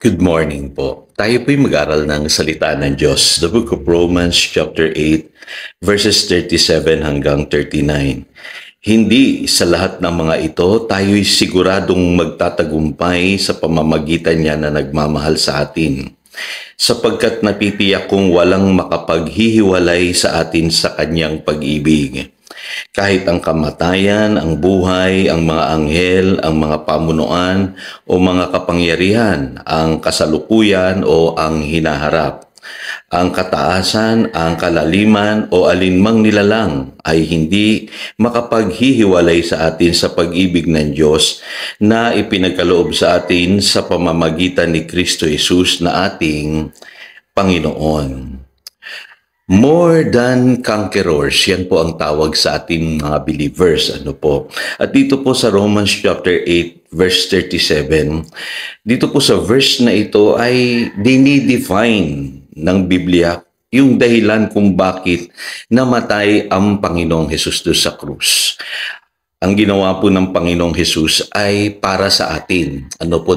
Good morning po. Tayo po'y mag-aral ng salita ng Diyos. The Book of Romans chapter 8 verses 37 hanggang 39. Hindi sa lahat ng mga ito tayo'y siguradong magtatagumpay sa pamamagitan niya na nagmamahal sa atin. Sapagkat napitiyak kong walang makapaghihiwalay sa atin sa kanyang pag-ibig. Kahit ang kamatayan, ang buhay, ang mga anghel, ang mga pamunuan o mga kapangyarihan, ang kasalukuyan o ang hinaharap, ang kataasan, ang kalaliman o alinmang nilalang ay hindi makapaghihiwalay sa atin sa pag-ibig ng Diyos na ipinagkaloob sa atin sa pamamagitan ni Kristo Jesus na ating Panginoon. More than conquerors, yan po ang tawag sa ating mga believers. At dito po sa Romans chapter 8 verse 37, dito po sa verse na ito ay dinidefine ng Biblia yung dahilan kung bakit namatay ang Panginoong Hesus doon sa krus. Ang ginawa po ng Panginoong Hesus ay para sa atin.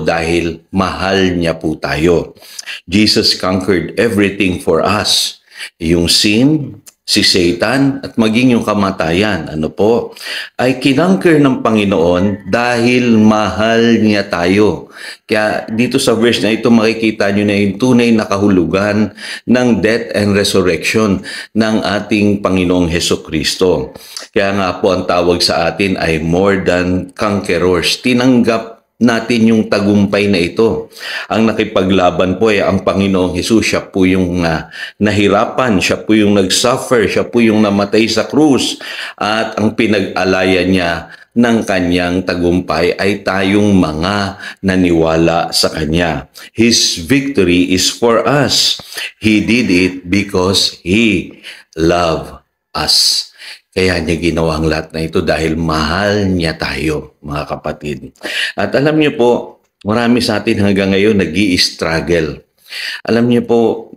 Dahil mahal niya po tayo. Jesus conquered everything for us. Yung sin, si Satan, at maging yung kamatayan, ay kinangker ng Panginoon dahil mahal niya tayo. Kaya dito sa verse na ito makikita nyo na yung tunay na kahulugan ng death and resurrection ng ating Panginoong Hesukristo. Kaya nga po ang tawag sa atin ay more than conquerors. Tinanggap natin yung tagumpay na ito. Ang nakipaglaban po ay ang Panginoong Hesus. Siya po yung nahirapan, siya po yung nagsuffer, siya po yung namatay sa krus. At ang pinag-alayan niya ng kanyang tagumpay ay tayong mga naniwala sa kanya. His victory is for us. He did it because He loved us. Kaya niya ginawa ang lahat na ito dahil mahal niya tayo, mga kapatid. At alam niyo po, marami sa atin hanggang ngayon nag-i-struggle. Alam niyo po,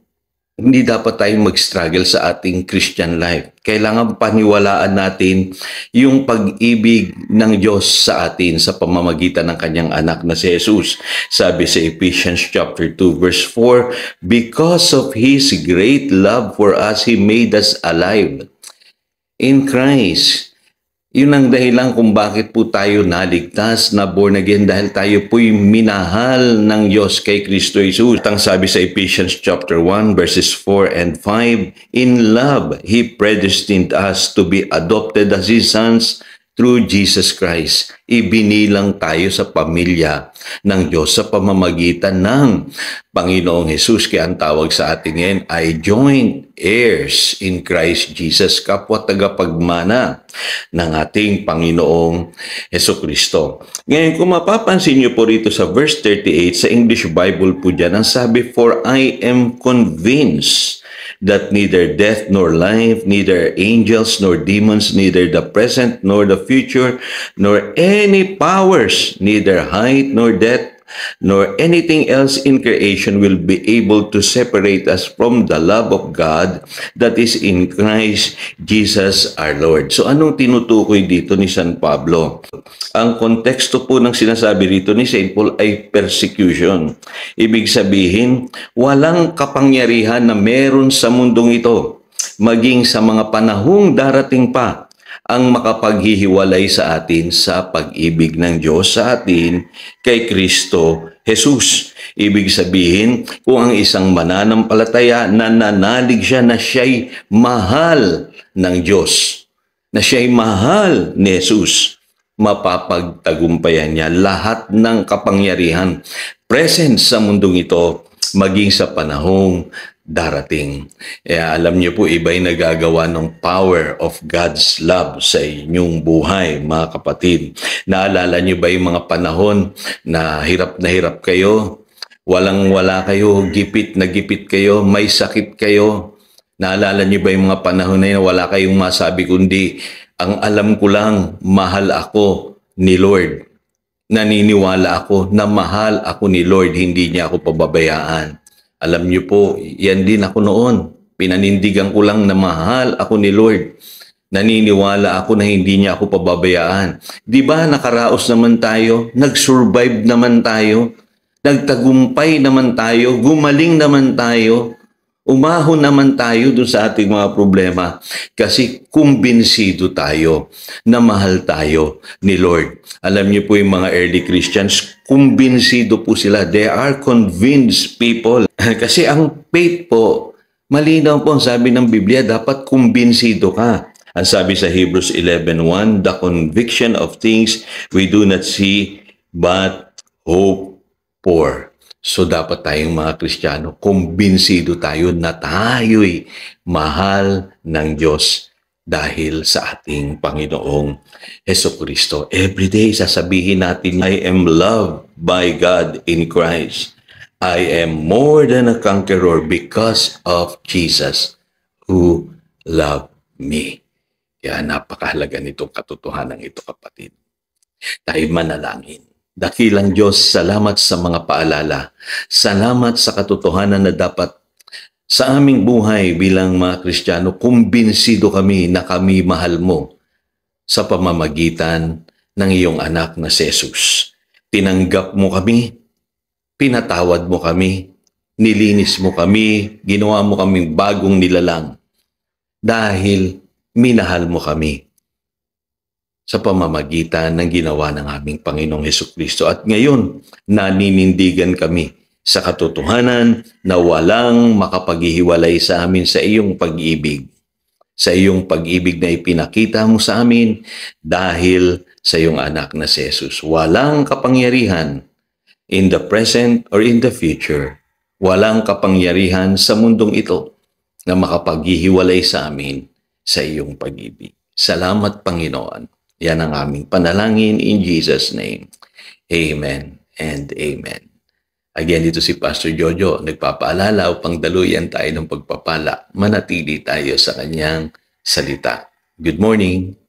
hindi dapat tayong mag-struggle sa ating Christian life. Kailangan paniwalaan natin yung pag-ibig ng Diyos sa atin sa pamamagitan ng kanyang anak na si Jesus. Sabi sa Ephesians chapter 2 verse 4, because of His great love for us, He made us alive in Christ. Yun ang dahilan kung bakit po tayo naligtas, na born again, dahil tayo po'y minahal ng Diyos kay Kristo Jesus. Ang sabi sa Ephesians chapter 1 verses 4 and 5, in love, He predestined us to be adopted as His sons through Jesus Christ. Ibinilang tayo sa pamilya ng Diyos sa pamamagitan ng Panginoong Hesus. Kaya ang tawag sa atin ngayon ay joint heirs in Christ Jesus, kapwa tagapagmana ng ating Panginoong Hesukristo. Ngayon, kung mapapansin niyo po rito sa verse 38, sa English Bible po dyan, ang sabi, for I am convinced that neither death nor life, neither angels nor demons, neither the present nor the future, nor any powers, neither height nor depth, nor anything else in creation will be able to separate us from the love of God that is in Christ Jesus our Lord. So anong tinutukoy dito ni San Pablo? Ang konteksto po ng sinasabi rito ni St. Paul ay persecution. Ibig sabihin, walang kapangyarihan na meron sa mundong ito, maging sa mga panahong darating pa, ang makapaghihiwalay sa atin sa pag-ibig ng Diyos sa atin kay Kristo Jesus. Ibig sabihin, kung ang isang mananampalataya nananalig siya na siya'y mahal ng Diyos, na siya'y mahal ni Jesus, mapapagtagumpayan niya lahat ng kapangyarihan present sa mundong ito, maging sa panahong darating. Alam niyo po, iba'y nagagawa ng power of God's love sa inyong buhay, mga kapatid. Naalala niyo ba yung mga panahon na hirap kayo, walang-wala kayo, gipit na gipit kayo, may sakit kayo? Naalala niyo ba yung mga panahon na yun, wala kayong masabi kundi, ang alam ko lang, mahal ako ni Lord. Naniniwala ako na mahal ako ni Lord, hindi niya ako pababayaan. Alam niyo po, yan din ako noon. Pinanindigan ko lang na mahal ako ni Lord. Naniniwala ako na hindi niya ako pababayaan. Di ba nakaraos naman tayo? Nag-survive naman tayo. Nagtagumpay naman tayo, gumaling naman tayo, umahon naman tayo dun sa ating mga problema kasi kumbinsido tayo na mahal tayo ni Lord. Alam niyo po yung mga early Christians, kumbinsido po sila. They are convinced people. Kasi ang faith po, malinaw po ang sabi ng Biblia, dapat kumbinsido ka. Ang sabi sa Hebrews 11:1, the conviction of things we do not see but hope for. So dapat tayong mga Kristiyano, kumbinsido tayo na tayo'y mahal ng Diyos dahil sa ating Panginoong Hesukristo. Every day sasabihin natin, I am loved by God in Christ. I am more than a conqueror because of Jesus who loved me. Kaya napakahalaga nitong katotohanan ito, kapatid. Tayo manalangin. Dakilang Diyos, salamat sa mga paalala. Salamat sa katotohanan na dapat sa aming buhay bilang mga Kristiyano, kumbinsido kami na kami mahal mo sa pamamagitan ng iyong anak na si Jesus. Tinanggap mo kami, pinatawad mo kami, nilinis mo kami, ginawa mo kaming bagong nilalang dahil minahal mo kami sa pamamagitan ng ginawa ng aming Panginoong Hesukristo. At ngayon, naninindigan kami sa katotohanan na walang makapaghihiwalay sa amin sa iyong pag-ibig. Sa iyong pag-ibig na ipinakita mo sa amin dahil sa iyong anak na si Jesus. Walang kapangyarihan in the present or in the future. Walang kapangyarihan sa mundong ito na makapaghihiwalay sa amin sa iyong pag-ibig. Salamat, Panginoon. Yan ang aming panalangin in Jesus' name. Amen and amen. Again, dito si Pastor Jojo, nagpapaalala upang daluyan tayo ng pagpapala. Manatili tayo sa kanyang salita. Good morning.